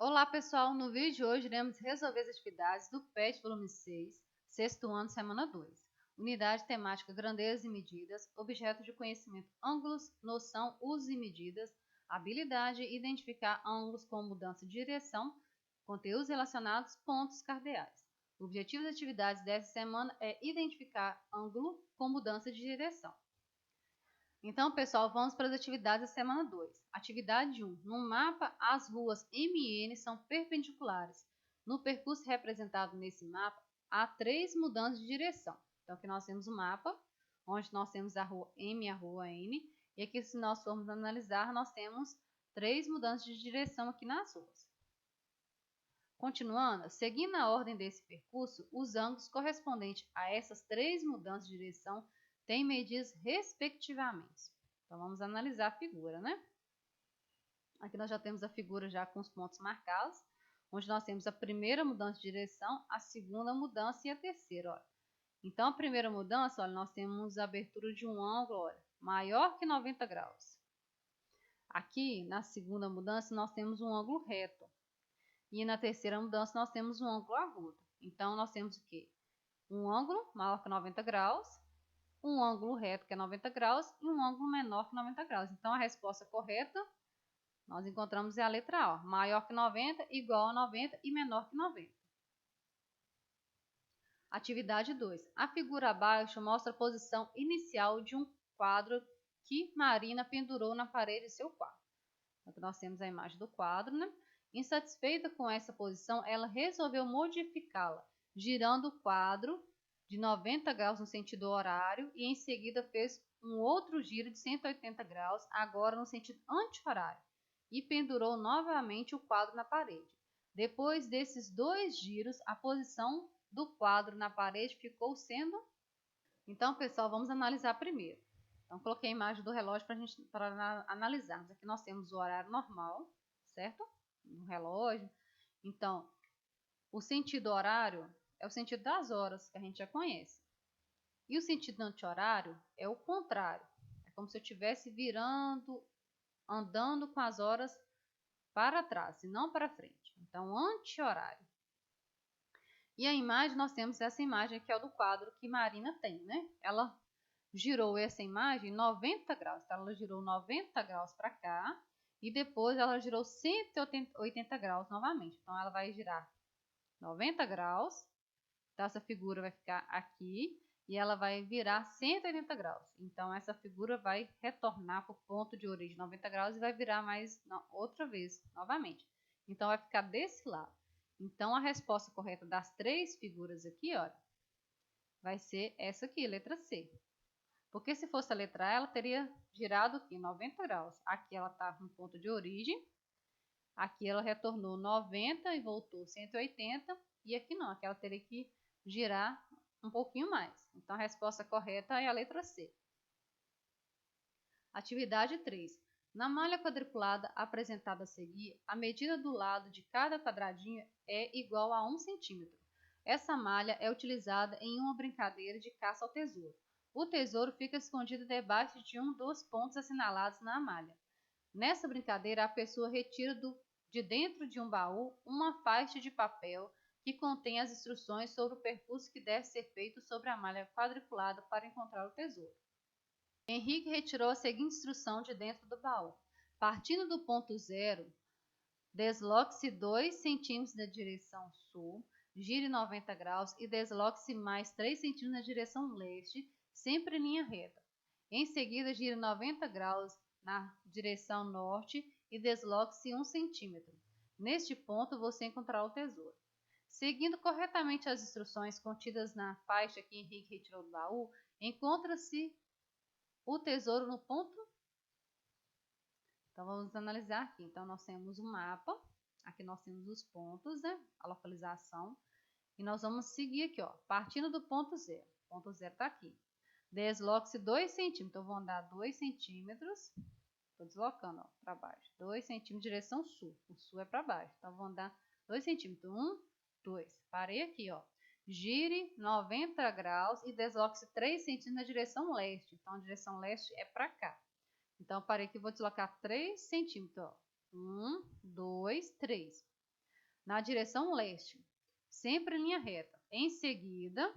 Olá pessoal, no vídeo de hoje iremos resolver as atividades do PET volume 6, sexto ano, semana 2. Unidade temática grandezas e medidas, objeto de conhecimento ângulos, noção, usos e medidas, habilidade identificar ângulos com mudança de direção, conteúdos relacionados, pontos cardeais. O objetivo das atividades dessa semana é identificar ângulo com mudança de direção. Então, pessoal, vamos para as atividades da semana 2. Atividade 1. No mapa, as ruas M e N são perpendiculares. No percurso representado nesse mapa, há 3 mudanças de direção. Então, aqui nós temos o mapa, onde nós temos a rua M e a rua N. E aqui, se nós formos analisar, nós temos 3 mudanças de direção aqui nas ruas. Continuando, seguindo a ordem desse percurso, os ângulos correspondentes a essas 3 mudanças de direção têm medidas respectivamente. Então, vamos analisar a figura, né? Aqui nós já temos a figura já com os pontos marcados, onde nós temos a primeira mudança de direção, a segunda mudança e a terceira, olha. Então, a primeira mudança, olha, nós temos a abertura de um ângulo, olha, maior que 90 graus. Aqui, na segunda mudança, nós temos um ângulo reto. E na terceira mudança, nós temos um ângulo agudo. Então, nós temos o quê? Um ângulo maior que 90 graus, um ângulo reto que é 90 graus e um ângulo menor que 90 graus. Então, a resposta correta, nós encontramos é a letra A, ó, maior que 90, igual a 90 e menor que 90. Atividade 2. A figura abaixo mostra a posição inicial de um quadro que Marina pendurou na parede de seu quarto. Aqui nós temos a imagem do quadro, né? Insatisfeita com essa posição, ela resolveu modificá-la, girando o quadro de 90 graus no sentido horário e em seguida fez um outro giro de 180 graus, agora no sentido anti-horário, e pendurou novamente o quadro na parede. Depois desses 2 giros, a posição do quadro na parede ficou sendo... Então, pessoal, vamos analisar primeiro. Então, coloquei a imagem do relógio para analisarmos. Aqui nós temos o horário normal, certo? No relógio. Então, o sentido horário é o sentido das horas, que a gente já conhece. E o sentido anti-horário é o contrário. É como se eu estivesse virando, andando com as horas para trás e não para frente. Então, anti-horário. E a imagem, nós temos essa imagem aqui, é o do quadro que Marina tem, né? Ela girou essa imagem 90 graus. Então, ela girou 90 graus para cá e depois ela girou 180 graus novamente. Então, ela vai girar 90 graus. Então, essa figura vai ficar aqui e ela vai virar 180 graus. Então, essa figura vai retornar para o ponto de origem 90 graus e vai virar mais outra vez, novamente. Então, vai ficar desse lado. Então, a resposta correta das 3 figuras aqui, olha, vai ser essa aqui, letra C. Porque se fosse a letra A, ela teria girado aqui 90 graus. Aqui ela está no ponto de origem. Aqui ela retornou 90 e voltou 180. E aqui não, aqui ela teria que girar um pouquinho mais. Então, a resposta correta é a letra C. Atividade 3. Na malha quadriculada apresentada a seguir, a medida do lado de cada quadradinho é igual a 1 centímetro. Essa malha é utilizada em uma brincadeira de caça ao tesouro. O tesouro fica escondido debaixo de um dos pontos assinalados na malha. Nessa brincadeira, a pessoa retira de dentro de um baú uma faixa de papel que contém as instruções sobre o percurso que deve ser feito sobre a malha quadriculada para encontrar o tesouro. Henrique retirou a seguinte instrução de dentro do baú. Partindo do ponto zero, desloque-se 2 centímetros na direção sul, gire 90 graus e desloque-se mais 3 centímetros na direção leste, sempre em linha reta. Em seguida, gire 90 graus na direção norte e desloque-se 1 centímetro. Neste ponto, você encontrará o tesouro. Seguindo corretamente as instruções contidas na faixa que Henrique retirou do baú, encontra-se o tesouro no ponto. Então, vamos analisar aqui. Então, nós temos o mapa. Aqui nós temos os pontos, né? A localização. E nós vamos seguir aqui, ó. Partindo do ponto zero. O ponto zero está aqui. Desloque-se 2 centímetros. Então, eu vou andar 2 centímetros. Estou deslocando, ó, para baixo. 2 centímetros, direção sul. O sul é para baixo. Então, eu vou andar 2 centímetros. 1, 2. Parei aqui, ó. Gire 90 graus e desloque-se 3 centímetros na direção leste. Então, a direção leste é para cá. Então, parei aqui e vou deslocar 3 centímetros. Ó. 1, 2, 3. na direção leste, sempre em linha reta. Em seguida,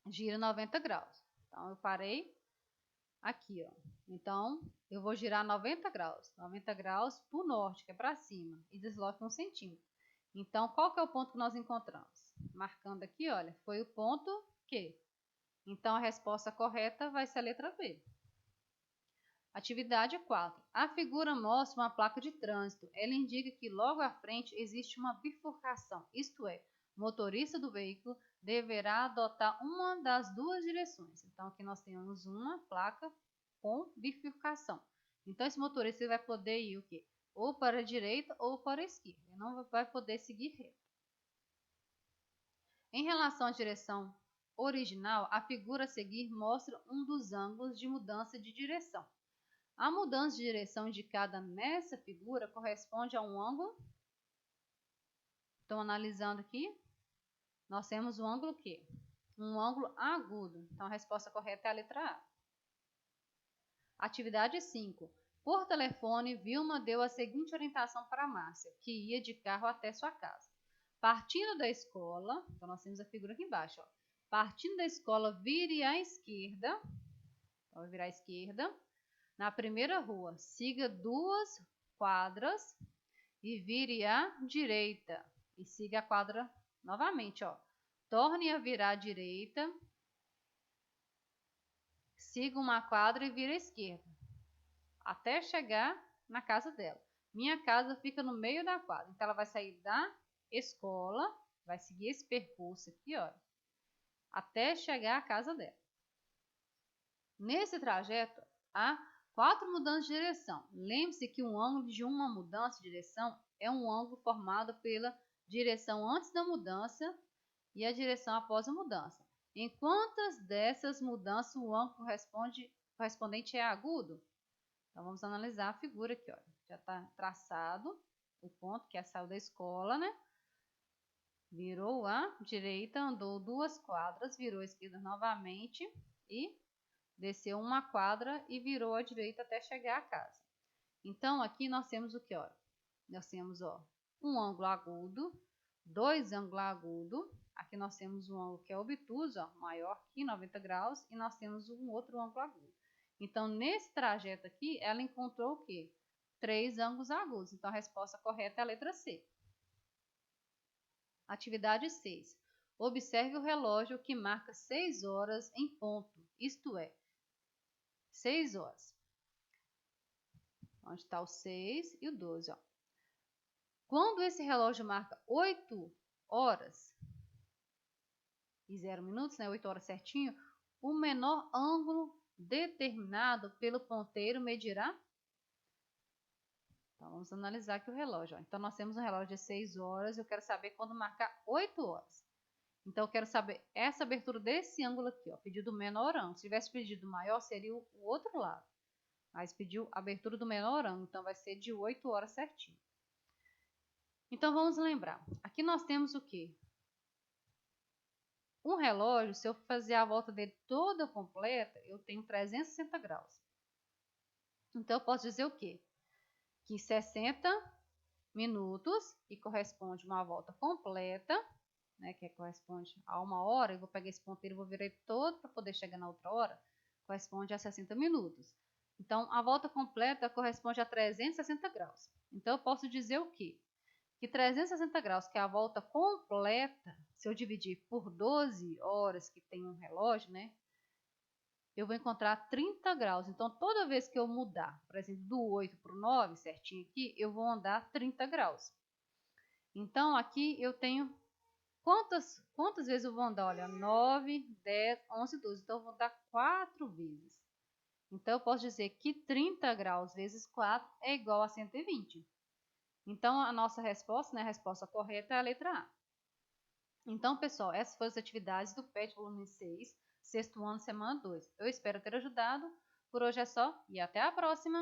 gira 90 graus. Então, eu parei aqui, ó. Então, eu vou girar 90 graus. 90 graus para o norte, que é para cima, e desloque 1 centímetro. Então, qual que é o ponto que nós encontramos? Marcando aqui, olha, foi o ponto Q. Então, a resposta correta vai ser a letra B. Atividade 4. A figura mostra uma placa de trânsito. Ela indica que logo à frente existe uma bifurcação, isto é, o motorista do veículo deverá adotar uma das duas direções. Então, aqui nós temos uma placa com bifurcação. Então, esse motorista vai poder ir o quê? Ou para a direita ou para a esquerda. Ele não vai poder seguir reto. Em relação à direção original, a figura a seguir mostra um dos ângulos de mudança de direção. A mudança de direção indicada nessa figura corresponde a um ângulo. Então, analisando aqui, nós temos um ângulo Q, um ângulo agudo. Então, a resposta correta é a letra A. Atividade 5. Por telefone, Vilma deu a seguinte orientação para Márcia, que ia de carro até sua casa. Partindo da escola, então nós temos a figura aqui embaixo, ó. Partindo da escola, vire à esquerda. Então, vai virar à esquerda. Na primeira rua, siga 2 quadras e vire à direita. E siga a quadra novamente, ó. Torne a virar à direita. Siga uma quadra e vire à esquerda. Até chegar na casa dela. Minha casa fica no meio da quadra. Então, ela vai sair da escola, vai seguir esse percurso aqui, ó, até chegar à casa dela. Nesse trajeto, há 4 mudanças de direção. Lembre-se que um ângulo de uma mudança de direção é um ângulo formado pela direção antes da mudança e a direção após a mudança. Em quantas dessas mudanças o ângulo correspondente é agudo? Então, vamos analisar a figura aqui, ó. Já está traçado o ponto que saiu da escola, né? Virou à direita, andou 2 quadras, virou à esquerda novamente e desceu uma quadra e virou à direita até chegar à casa. Então, aqui nós temos o que, ó? Nós temos, ó, um ângulo agudo, 2 ângulos agudos. Aqui nós temos um ângulo que é obtuso, ó, maior que 90 graus, e nós temos um outro ângulo agudo. Então, nesse trajeto aqui, ela encontrou o quê? 3 ângulos agudos. Então, a resposta correta é a letra C. Atividade 6. Observe o relógio que marca 6 horas em ponto, isto é, 6 horas. Onde está o 6 e o 12, ó. Quando esse relógio marca 8 horas e 0 minutos, né, 8 horas certinho, o menor ângulo determinado pelo ponteiro medirá? Então, vamos analisar aqui o relógio, ó. Então, nós temos um relógio de 6 horas, eu quero saber quando marcar 8 horas. Então, eu quero saber essa abertura desse ângulo aqui, ó, pedido menor ângulo. Se tivesse pedido maior, seria o outro lado. Mas pediu a abertura do menor ângulo, então vai ser de 8 horas certinho. Então, vamos lembrar. Aqui nós temos o quê? Um relógio, se eu fazer a volta dele toda completa, eu tenho 360 graus. Então, eu posso dizer o quê? Que 60 minutos, que corresponde a uma volta completa, né, que corresponde a 1 hora, eu vou pegar esse ponteiro e vou virar ele todo para poder chegar na outra hora, corresponde a 60 minutos. Então, a volta completa corresponde a 360 graus. Então, eu posso dizer o quê? Que 360 graus, que é a volta completa, se eu dividir por 12 horas que tem um relógio, né, eu vou encontrar 30 graus. Então, toda vez que eu mudar, por exemplo, do 8 para o 9, certinho aqui, eu vou andar 30 graus. Então, aqui eu tenho quantas vezes eu vou andar? Olha, 9, 10, 11, 12. Então, eu vou andar 4 vezes. Então, eu posso dizer que 30 graus vezes 4 é igual a 120. Então, a nossa resposta, né, a resposta correta é a letra A. Então, pessoal, essas foram as atividades do PET volume 6, sexto ano, semana 2. Eu espero ter ajudado. Por hoje é só e até a próxima!